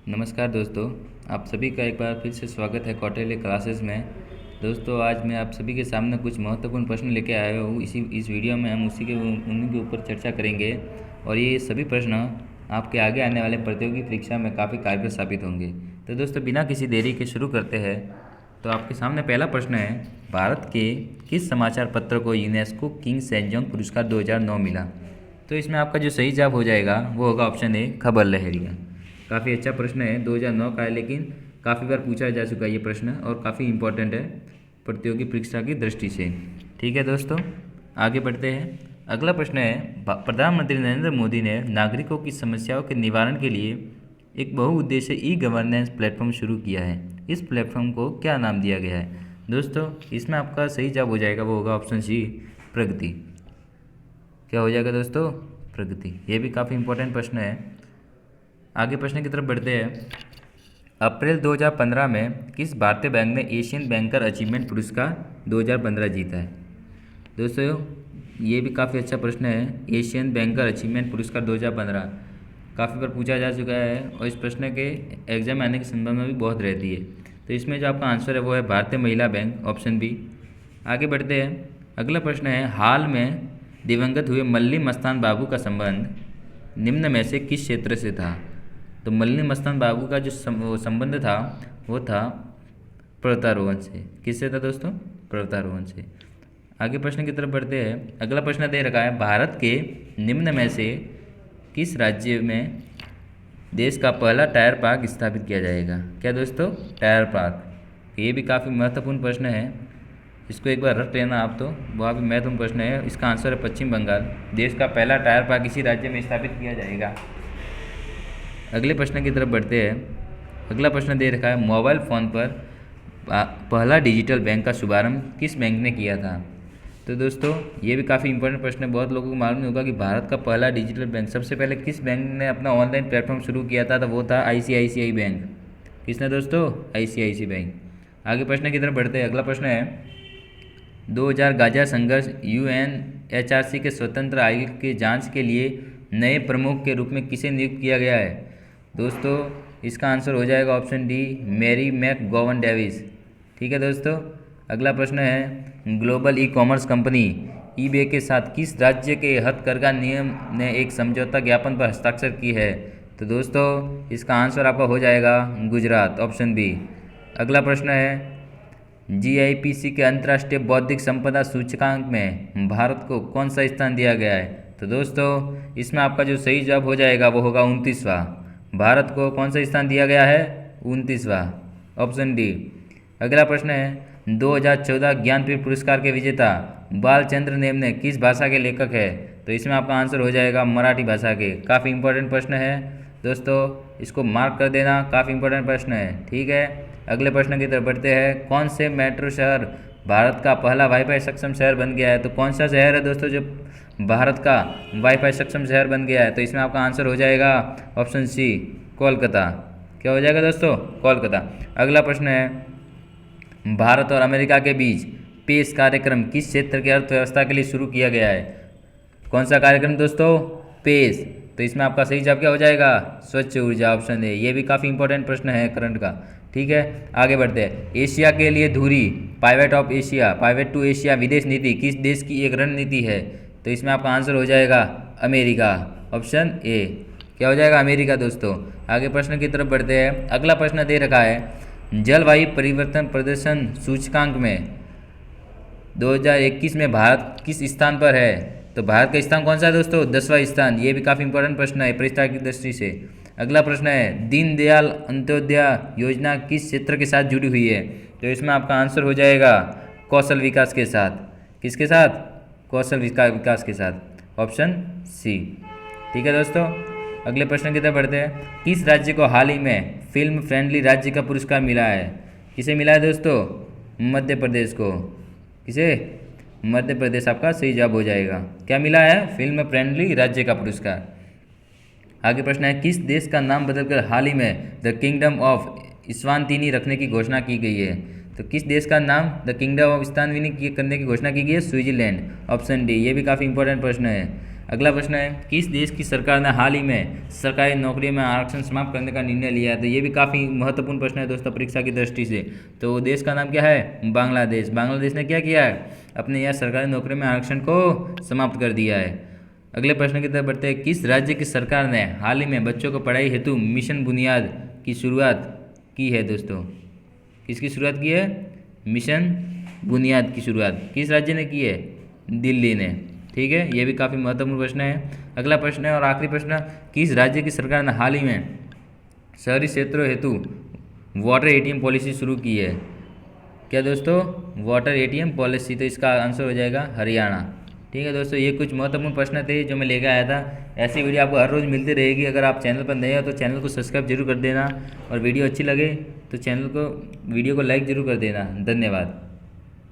नमस्कार दोस्तों, आप सभी का एक बार फिर से स्वागत है कौटिल्य क्लासेस में। दोस्तों, आज मैं आप सभी के सामने कुछ महत्वपूर्ण प्रश्न लेके आया हूँ। इस वीडियो में हम उन्हीं के ऊपर चर्चा करेंगे और ये सभी प्रश्न आपके आगे आने वाले प्रतियोगी परीक्षा में काफ़ी कारगर साबित होंगे। तो दोस्तों, बिना किसी देरी के शुरू करते हैं। तो आपके सामने पहला प्रश्न है, भारत के किस समाचार पत्र को यूनेस्को किंग सेजोंग पुरस्कार 2009 मिला? तो इसमें आपका जो सही जवाब हो जाएगा वो होगा ऑप्शन ए, खबर लहरिया। काफ़ी अच्छा प्रश्न है, 2009 का है, लेकिन काफ़ी बार पूछा जा चुका है ये प्रश्न और काफ़ी इम्पोर्टेंट है प्रतियोगी परीक्षा की दृष्टि से। ठीक है दोस्तों, आगे बढ़ते हैं। अगला प्रश्न है, प्रधानमंत्री नरेंद्र मोदी ने नागरिकों की समस्याओं के निवारण के लिए एक बहुउद्देशीय ई गवर्नेंस प्लेटफॉर्म शुरू किया है। इस प्लेटफॉर्म को क्या नाम दिया गया है? दोस्तों, इसमें आपका सही जवाब हो जाएगा वो होगा ऑप्शन सी, प्रगति। क्या हो जाएगा दोस्तों? प्रगति। ये भी काफ़ी इंपॉर्टेंट प्रश्न है। आगे प्रश्न की तरफ बढ़ते हैं। अप्रैल 2015 में किस भारतीय बैंक ने एशियन बैंकर अचीवमेंट पुरस्कार 2015 जीता है? दोस्तों, ये भी काफ़ी अच्छा प्रश्न है। एशियन बैंकर अचीवमेंट पुरस्कार 2015 काफ़ी बार पूछा जा चुका है और इस प्रश्न के एग्जाम आने की संभावना भी बहुत रहती है। तो इसमें जो आपका आंसर है वो है भारतीय महिला बैंक, ऑप्शन बी। आगे बढ़ते हैं। अगला प्रश्न है, हाल में दिवंगत हुए मल्ली मस्तान बाबू का संबंध निम्न में से किस क्षेत्र से था? तो मल्ली मस्तान बाबू का जो संबंध था वो था पर्वतारोहण से। किससे था दोस्तों? पर्वतारोहण से। आगे प्रश्न की तरफ बढ़ते हैं। अगला प्रश्न दे रखा है, भारत के निम्न में से किस राज्य में देश का पहला टायर पार्क स्थापित किया जाएगा? क्या दोस्तों? Tyre park. ये भी काफ़ी महत्वपूर्ण प्रश्न है, इसको एक बार रट लेना आप। तो वह भी महत्वपूर्ण प्रश्न है। इसका आंसर है पश्चिम बंगाल। देश का पहला टायर पार्क इसी राज्य में स्थापित किया जाएगा। अगले प्रश्न की तरफ बढ़ते हैं। अगला प्रश्न दे रखा है, मोबाइल फ़ोन पर पहला डिजिटल बैंक का शुभारंभ किस बैंक ने किया था? तो दोस्तों, ये भी काफ़ी इंपॉर्टेंट प्रश्न है। बहुत लोगों को मालूम नहीं होगा कि भारत का पहला डिजिटल बैंक सबसे पहले किस बैंक ने अपना ऑनलाइन प्लेटफॉर्म शुरू किया था? तो वो था ICICI बैंक। किसने दोस्तों? ICICI bank. आगे प्रश्न की तरफ बढ़ते हैं। अगला प्रश्न है, 2000 गाजा संघर्ष UNHRC के स्वतंत्र आयोग की जांच के लिए नए प्रमुख के रूप में किसे नियुक्त किया गया है? दोस्तों, इसका आंसर हो जाएगा option D, Mary McGowan Davis. ठीक है दोस्तों। अगला प्रश्न है, global e commerce company eBay के साथ किस राज्य के हथकरघा निगम ने एक समझौता ज्ञापन पर हस्ताक्षर की है? तो दोस्तों, इसका आंसर आपका हो जाएगा गुजरात, ऑप्शन बी। अगला प्रश्न है, GIPC के अंतर्राष्ट्रीय बौद्धिक संपदा सूचकांक में भारत को कौन सा स्थान दिया गया है? तो दोस्तों, इसमें आपका जो सही जवाब हो जाएगा वो होगा 29वां। भारत को कौन सा स्थान दिया गया है? 29वां, ऑप्शन डी। अगला प्रश्न है, 2014 ज्ञानपीठ पुरस्कार के विजेता बालचंद्र नेमने किस भाषा के लेखक है? तो इसमें आपका आंसर हो जाएगा मराठी भाषा के। काफ़ी इंपॉर्टेंट प्रश्न है दोस्तों, इसको मार्क कर देना, काफ़ी इंपॉर्टेंट प्रश्न है। ठीक है, अगले प्रश्न की तरफ बढ़ते हैं। कौन से मेट्रो शहर भारत का पहला वाईफाई सक्षम शहर बन गया है? तो कौन सा शहर है दोस्तों जो भारत का वाईफाई सक्षम शहर बन गया है? तो इसमें आपका आंसर हो जाएगा ऑप्शन सी, कोलकाता। क्या हो जाएगा दोस्तों? कोलकाता। अगला प्रश्न है, भारत और अमेरिका के बीच पेस कार्यक्रम किस क्षेत्र की अर्थव्यवस्था के लिए शुरू किया गया है? कौन सा कार्यक्रम दोस्तों? पेस। तो इसमें आपका सही जवाब क्या हो जाएगा? स्वच्छ ऊर्जा, ऑप्शन ए। ये भी काफ़ी इंपॉर्टेंट प्रश्न है करंट का। ठीक है, आगे बढ़ते हैं। एशिया के लिए धुरी, pivot of Asia, pivot to Asia विदेश नीति किस देश की एक रणनीति है? तो इसमें आपका आंसर हो जाएगा अमेरिका, ऑप्शन ए। क्या हो जाएगा? अमेरिका दोस्तों। आगे प्रश्न की तरफ बढ़ते हैं। अगला प्रश्न दे रखा है, जलवायु परिवर्तन प्रदर्शन सूचकांक में 2021 में भारत किस स्थान पर है? तो भारत का स्थान कौन सा है दोस्तों? 10वां स्थान। ये भी काफ़ी इंपॉर्टेंट प्रश्न है परीक्षा की दृष्टि से। अगला प्रश्न है, दीनदयाल अंत्योदय योजना किस क्षेत्र के साथ जुड़ी हुई है? तो इसमें आपका आंसर हो जाएगा कौशल विकास के साथ। किसके साथ? कौशल विकास के साथ, ऑप्शन सी। ठीक है दोस्तों, अगले प्रश्न की तरफ बढ़ते हैं। किस राज्य को हाल ही में फिल्म फ्रेंडली राज्य का पुरस्कार मिला है? किसे मिला है दोस्तों? मध्य प्रदेश को। किसे? मध्य प्रदेश आपका सही जवाब हो जाएगा। क्या मिला है? फिल्म फ्रेंडली राज्य का पुरस्कार। आगे प्रश्न है, किस देश का नाम बदलकर हाल ही में द किंगडम ऑफ इस्वातिनी रखने की घोषणा की गई है? तो किस देश का नाम द किंगडम ऑफ इस्वातिनी करने की घोषणा की गई है? Switzerland, option D. ये भी काफ़ी इंपॉर्टेंट प्रश्न है। अगला प्रश्न है, किस देश की सरकार ने हाल ही में सरकारी नौकरियों में आरक्षण समाप्त करने का निर्णय लिया है? तो ये भी काफ़ी महत्वपूर्ण प्रश्न है दोस्तों परीक्षा की दृष्टि से। तो देश का नाम क्या है? बांग्लादेश। बांग्लादेश ने क्या किया है? अपने यहाँ सरकारी नौकरियों में आरक्षण को समाप्त कर दिया है। अगले प्रश्न की तरफ बढ़ते हैं, किस राज्य की सरकार ने हाल ही में बच्चों को पढ़ाई हेतु मिशन बुनियाद की शुरुआत की है? दोस्तों किसकी शुरुआत की है? मिशन बुनियाद की शुरुआत किस राज्य ने की है? दिल्ली ने। ठीक है, ये भी काफ़ी महत्वपूर्ण प्रश्न है। अगला प्रश्न है और आखिरी प्रश्न, किस राज्य की सरकार ने हाल ही में शहरी क्षेत्रों हेतु वाटर एटीएम पॉलिसी शुरू की है? क्या दोस्तों? Water ATM policy. तो इसका आंसर हो जाएगा हरियाणा। ठीक है दोस्तों, ये कुछ महत्वपूर्ण प्रश्न थे जो मैं लेकर आया था। ऐसी वीडियो आपको हर रोज़ मिलती रहेगी। अगर आप चैनल पर नए हो तो चैनल को सब्सक्राइब जरूर कर देना, और वीडियो अच्छी लगे तो वीडियो को लाइक ज़रूर कर देना। धन्यवाद।